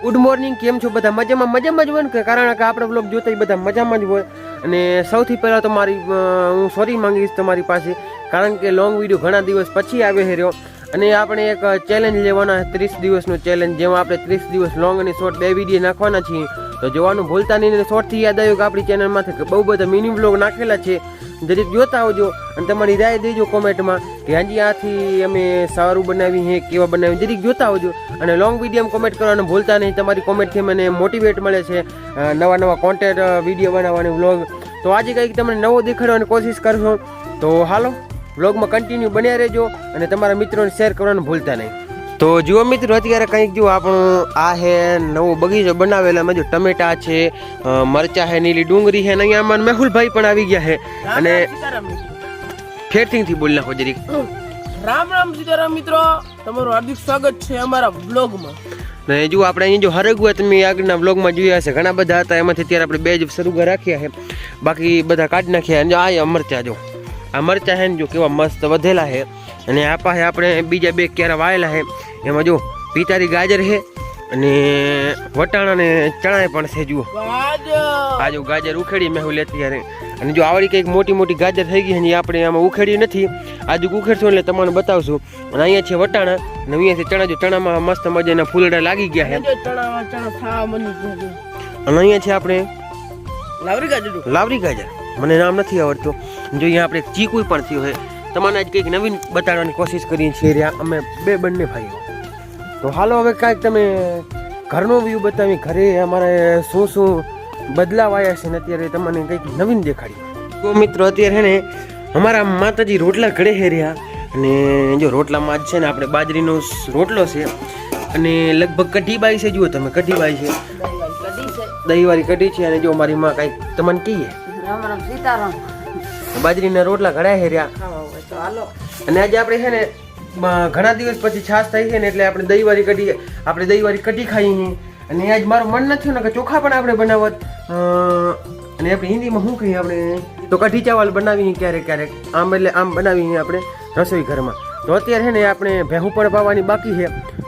Good morning, કેમ છો બધા? મજામાં જ હોય ને, કારણ કે આપણે બ્લોગ જોતા બધા મજામાં જ હોય. અને સૌથી પહેલાં તો હું સોરી માંગીશ તમારી પાસે, કારણ કે લોંગ વિડીયો ઘણા દિવસ પછી આવે છે રહ્યો. અને આપણે એક ચેલેન્જ લેવાના 30 દિવસનો ચેલેન્જ, જેમાં આપણે 30 દિવસ લોંગ અને શોર્ટ 2 વિડીયો નાખવાના છીએ. તો જોવાનું ભૂલતા નહીં. અને શોર્ટથી યાદ આવ્યું કે આપણી ચેનલમાંથી બહુ બધા મિની બ્લોગ નાખેલા છે, જરીક જોતા આવજો. અને તમારી રાય દેજો કોમેન્ટમાં કે હાજી આથી અમે સારું બનાવી છે, કેવા બનાવી, જરીક જોતા આવજો. અને લોંગ વિડીયો કોમેન્ટ કરવાનું ભૂલતા નહીં. તમારી કોમેન્ટથી મને મોટિવેટ મળે છે નવા કોન્ટેન્ટ વિડીયો બનાવવાની વ્લોગ. તો આજે કંઈક તમને નવો દેખાડવાની કોશિશ કરશો. તો હાલો વ્લોગમાં કન્ટિન્યુ બન્યા રહેજો અને તમારા મિત્રોને શેર કરવાનું ભૂલતા નહીં. તો જુઓ મિત્રો, અત્યારે કંઈક જો આપણું આ હે નવો બગીચો બનાવેલા. એમાં જો ટમેટા છે, મરચા છે, નીલી ડુંગળી છે, અને અહીંયા અમારા મેહુલભાઈ પણ આવી ગયા છે. અને ફેરથી બોલી નાખો જરીક. રામ રામ સીતારામ મિત્રો, તમારું હાર્દિક સ્વાગત છે અમારા બ્લોગમાં. ને જો આપણે અહીંયા જો હરગુઆ તમે આગળના બ્લોગમાં જોયા હશે, ઘણા બધા હતા. એમાંથી અત્યારે આપણે 2 જ સરગુઆ રાખ્યા છે, બાકી બધા કાઢી નાખ્યા. અને આ મરચા જો, આ મરચા છે ને જો કેવા મસ્ત વધેલા છે. અને આ પાસે આપણે બીજા 2 ક્યારા વાયેલા છે. એમાં જો પિતારી ગાજર છે અને વટાણા ને ચણા પણ છે. જુઓ આ જો ગાજર ઉખેડી મેહુલ અત્યારે. અને જો આવડી કંઈક મોટી મોટી ગાજર થઈ ગઈ છે, આપણે આમાં ઉખેડી નથી. આજુ ઉખેડશું એટલે તમને બતાવશું. અને અહીંયા છે વટાણા અને અહીંયા છે ચણા. જો ચણામાં મસ્ત મજાના ફૂલડા લાગી ગયા છે. અને અહીંયા છે આપણે લાવરી ગાજર, મને નામ નથી આવડતું. જો અહીંયા આપણે ચીકુ પણ થયું છે. તમારે આજ કંઈક નવીન બતાડવાની કોશિશ કરીએ છીએ અમે બંને ભાઈઓ. તો હાલો હવે કાંઈક તમે ઘરનો વ્યૂ બતાવી, ઘરે અમારે શું શું બદલાવ આવ્યા છે ને અત્યારે તમને કંઈક નવીન દેખાડી. તો મિત્રો અત્યારે છે ને અમારા માતાજી રોટલા ઘડે છે રહ્યા. અને જો રોટલામાં આજ છે ને આપણે બાજરીનો રોટલો છે અને લગભગ કઢીબાઈ છે. જુઓ તમે, કઢીબાઈ છે, દહીંવાળી કઢી છે. અને જો મારી માં કંઈક તમને કહીએ બાજરીના રોટલા ઘડાય છે રહ્યા. અને આજે આપણે છે ને ઘણા દિવસ પછી છાશ થઈ છે ને, એટલે આપણે દહીંવાળી કઢી ખાઈ છીએ. અને આજ મારું મન નથી ને કે ચોખા પણ આપણે બનાવત. અને આપણે હિન્દીમાં શું કહીએ, આપણે તો કઢી ચાવલ બનાવીએ ક્યારેક ક્યારેક, આમ એટલે આમ બનાવીએ આપણે રસોઈ ઘરમાં. તો અત્યારે છે ને આપણે ભેહું પણ પાવાની બાકી છે.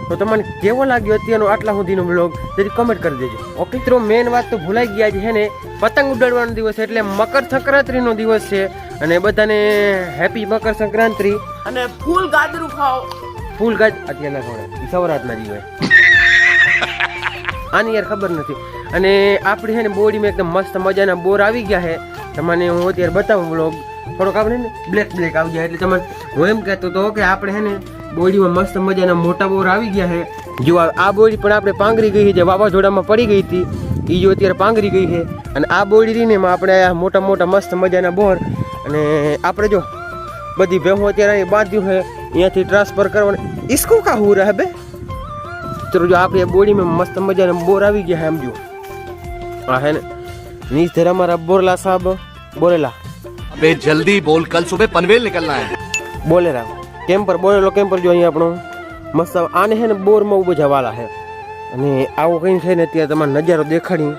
તો તમને કેવો લાગ્યો અત્યારનો આટલા સુધીનો બ્લોગ, જરી કમેન્ટ કરી દેજો. ઓકે મિત્રો, મેન વાત તો ભૂલાઈ ગયા છે ને, પતંગ ઉડાડવાનો દિવસ એટલે મકર સંક્રાંતિનો દિવસ છે. અને બધાને હેપી મકર સંક્રાંતિ. અને ફૂલ ગાજરું ખાઓ. ફૂલ ગાજ અત્યારના થોડા સવરાતના જીવે આની યાર ખબર નથી. અને આપણે છે ને બોડીમાં એકદમ મસ્ત મજાના બોર આવી ગયા છે. તમને હું અત્યારે બતાવું બ્લોગ થોડોક આપણે ને બ્લેક આવી ગયા. એટલે તમને હું એમ કહેતો હતો કે આપણે છે ને બોડીમાં મસ્ત મજાના મોટા બોર આવી ગયા છે. જો આ બોડી પણ આપણે પાંગરી ગઈ છે, જે વાવાઝોડામાં પડી ગઈ હતી એ જો અત્યારે પાંગરી ગઈ છે. અને આ બોડી રહીને એમાં આપણે મોટા મોટા મસ્ત મજાના બોર. અને આપણે જો બધી ભેહું અત્યારે અહીં બાંધ્યું છે, અહીંયાથી ટ્રાન્સફર કરવાનું. ઇસકો કા હું રહે બે. ચલો જો આપણે બોડીમાં મસ્ત મજાના બોર આવી ગયા છે. એમ જો હા હે ને, નીચ ધરા हमारा बोरला साहब बोलेला अबे जल्दी बोल, कल सुबह पनवेल निकलना है. बोलेला કેમ્પર બોલેલો કેમ્પર જો અહીંયા આપણો મસ્ત આને છે ને બોરમાં ઉભો જવાલા છે. અને આવો કંઈ છે ને અત્યારે તમારે નજારો દેખાડી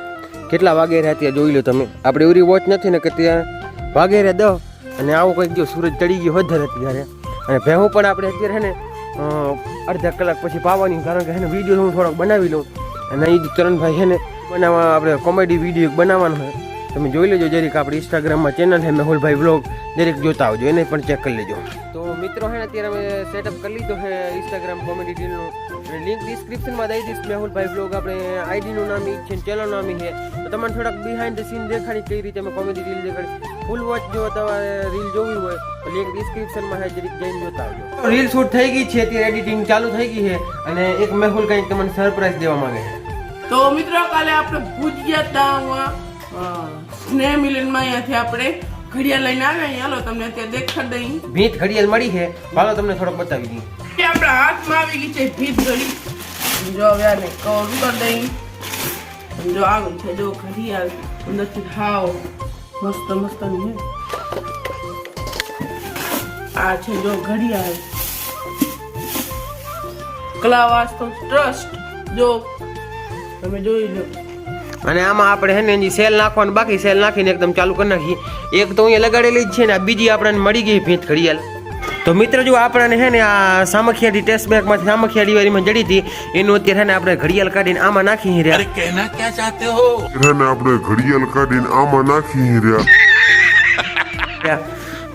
કેટલા વાગે રહ્યા ત્યાં જોઈ લો તમે. આપણે એવરી વોચ નથી ને કે ત્યાં વાગે રહ્યા 10. અને આવું કંઈક જો સૂરજ ચડી ગયો વધારે અત્યારે. અને ભેહું પણ આપણે અત્યારે છે ને અડધા કલાક પછી પાવાની, કારણ કે છે ને વિડીયો હું થોડોક બનાવી લઉં. અને એ ચરણભાઈ છે ને બનાવવા આપણે કોમેડી વિડીયો બનાવવાનો હોય, તમે જોઈ લેજો જરીક. આપણી ઇન્સ્ટાગ્રામમાં ચેનલ છે મેહુલભાઈ બ્લોગ, જરીક જોતા આવજો, એને પણ ચેક કરી લેજો. તો મિત્રો છે ને અત્યારે અમે સેટઅપ કરી લીધો છે ઇન્સ્ટાગ્રામ કોમેડી ટીમનો. લિંક ડિસ્ક્રિપ્શનમાં દઈ દઈશ. મેહુલભાઈ બ્લોગ આપણે આઈડીનું નામ એ છે, ચેનલનું નામ છે. તો તમને થોડાક બિહાઇન્ડ ધ સીન દેખાડી કઈ રીતે અમે કોમેડી રીલ દેખાડી. ફૂલ વોચ જો તમારે રીલ જોવી હોય તો લિંક ડિસ્ક્રિપ્શનમાં છે, જરીક જઈને જોતા આવજો. રીલ શૂટ થઈ ગઈ છે, અત્યારે એડિટિંગ ચાલુ થઈ ગઈ છે. અને એક મેહુલ કંઈક તમને સરપ્રાઈઝ દેવા માંગે છે. તો મિત્રો કાલે આપણે ભુજ ગયા હતા સ્નેહ મિલનમાં. અહીંયાથી આપણે ઘડિયાળ લઈને આવ્યા. હાલો તમને અત્યારે દેખાડી દઈ. ભીત ઘડિયાળ મળી છે, હાલો તમને થોડોક બતાવી દઈએ. આપણા હાથમાં આવી ગઈ છે ભીત ઘડી. જો હવે આને કવર કરી દઈ. જો આવી છે જો ઘડિયાળ અંદરથી હાવ મસ્ત મસ્ત ની. આ છે જો ઘડિયાળ કલાવાસ્તવ ટ્રસ્ટ. જો તમે જોઈ લો. અને આમાં આપણે હે ને એની સેલ નાખવાનું બાકી, સેલ નાખીને એકદમ ચાલુ કરી નાખી. એક તો અહીંયા લગાડેલી જ છે ને, આ બીજી આપણને મળી ગઈ ભીત ઘડિયાળ. તો મિત્રો જો આપણને હે ને આ સામખિયાળી ટેસ્ટ બેગમાંથી સામખિયાળી વાળીમાં જડી હતી એનું અત્યારે હે ને આપણે ઘડિયાળ કાઢીને આમાં નાખી રહ્યા. कहना क्या चाहते हो? એને આપણે ઘડિયાળ કાઢીને આમાં નાખી રહ્યા.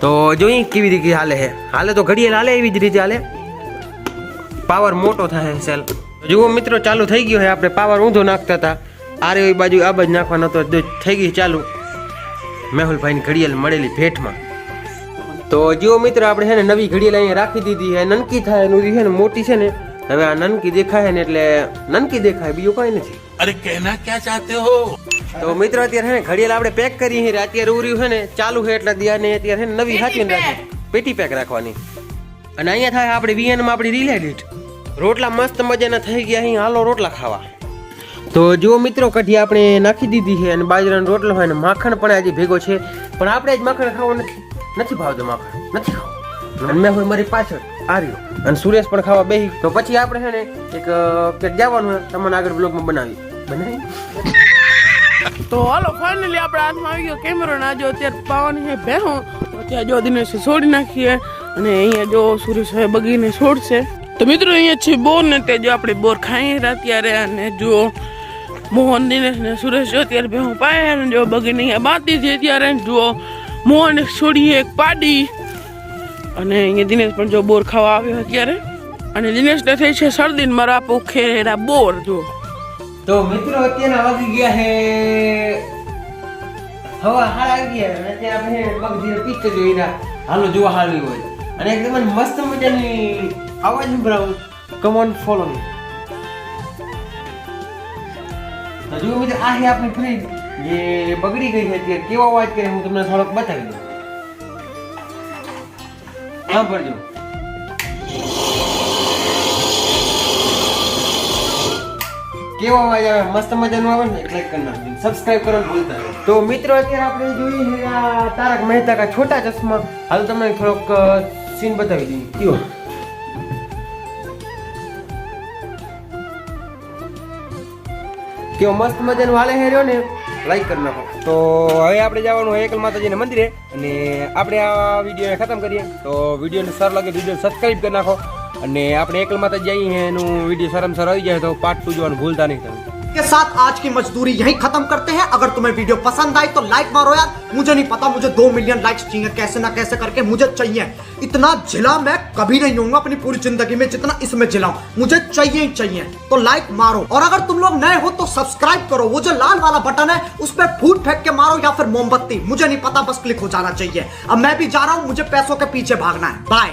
તો જોઈએ કેવી રીતે હાલે તો ઘડિયાળ હાલે એવી જ રીતે હાલે. પાવર મોટો થાય સેલ. જુઓ મિત્રો ચાલુ થઈ ગયો છે. આપણે પાવર ઊંધો નાખતા હતા આરે એ બાજુ આ બાજુ નાખવાનો હતો થઈ ગઈ ચાલુ મેહુલભાઈની ઘડિયાળ મળેલી ભેટમાં. તો જુઓ મિત્રો આપણે છે ને નવી ઘડિયાળ અહીંયા રાખી દીધી છે. નનકી થાય એનું છે ને મોટી છે ને હવે આ નનકી દેખાય ને એટલે નનકી દેખાય બીજું કઈ નથી. अरे कहना क्या चाहते हो? તો મિત્રો અત્યારે છે ને ઘડિયાળ આપણે પેક કરી છે અત્યારે ઉર્યું છે ને ચાલુ છે એટલે દિયાને અત્યારે છે ને નવી હાચવીને રાખી પેટી પેક રાખવાની. અને અહીંયા થાય આપણે વીએનમાં આપણી રીલ એડિટ રોટલા મસ્ત મજાના થઈ ગયા અહીં હાલો રોટલા ખાવા. તો જો મિત્રો કઢી આપણે નાખી દીધી છે અને બાજરાનો રોટલો હોય ને માખણ પણ આજે ભેગો છે પણ આપણે જ માખણ ખાવું નથી ભાવતું માખણ નથી ખાવું. અને મેં હોય મારી પાછળ આ રહ્યો અને સુરેશ પણ ખાવા બેહી. તો પછી આપણે છે ને એક જવાનું હોય તમને આગળ બ્લોગમાં બનાવી તો હાલો ફાઇનલી આપણા હાથમાં આવી ગયો કેમેરો ને જો અત્યારે પાવાની છે ભેહું. અત્યારે જો દિનેશ છોડી નાખીએ અને અહીંયા જો સુરેશ હવે બગીને છોડશે. તો મિત્રો અહીંયા છે બોર ને તે જો આપણે બોર ખાઈ રહ્યા અત્યારે અને જો મોહન દિનેશ ને સુરેશ જો અત્યારે ભેહું પાય ને જો બગીને અહીંયા બાંધી છે અત્યારે જુઓ મોહન છોડી એક પાડી અને અહીંયા દિનેશ પણ જો બોર ખાવા આવ્યો અત્યારે અને દિનેશ ને થઈ છે શરદી મારા પોખેરા બોર જો. તો મિત્રો અત્યારના વાગી ગયા હે હવા હાલ આવી ગયા અને અત્યારે આપણે પગ ધીરે પીચર જોઈના હાલો જોવા હાલવી હોય અને એકદમ મસ્ત મજાની અવાજ સંભળાવું. Come on follow me. તો જો મિત્રો આ હે આપણી ફ્રીજ જે બગડી ગઈ છે અત્યારે કેવો અવાજ કરે હું તમને થોડોક બતાવી દઉં. હા ભરજો. કેવો અવાજ આવે મસ્ત મજાનું આવે ને લાઈક કરી નાખજો સબસ્ક્રાઇબ કરવાનું ભૂલતા નહીં. તો મિત્રો અત્યારે આપણે જોઈએ છે આ તારક મહેતા કા છોટા ચશ્મા. હાલ તમને થોડોક સીન બતાવી દઈએ કયો કેવો મસ્ત મજાનું હાલે હેર્યો ને લાઈક કરી નાખો. તો હવે આપણે જવાનું હોય એકલ માતાજીના મંદિરે અને આપણે આ વિડીયોને ખતમ કરીએ. તો વિડીયોને સારો લાગે વિડીયો સબસ્ક્રાઇબ કરી નાખો અને આપણે એકલ માતાજી જઈએ એનું વિડીયો સારામાં સારો આવી જાય તો પાર્ટ 2 જોવાનું ભૂલતા નહીં તમે. के साथ आज की मजदूरी यहीं खत्म करते हैं. अगर तुम्हें वीडियो पसंद आई तो लाइक मारो यार. मुझे नहीं पता मुझे 2 मिलियन लाइक्स चाहिए कैसे ना कैसे करके मुझे चाहिए. इतना जिला मैं कभी नहीं होऊंगा अपनी पूरी जिंदगी में जितना इसमें जिला हूं. मुझे चाहिए ही चाहिए. तो लाइक मारो और अगर तुम लोग नए हो तो सब्सक्राइब करो. वो जो लाल वाला बटन है उस पर फूट फेंक के मारो या फिर मोमबत्ती मुझे नहीं पता बस क्लिक हो जाना चाहिए. अब मैं भी जा रहा हूं मुझे पैसों के पीछे भागना है. बाय.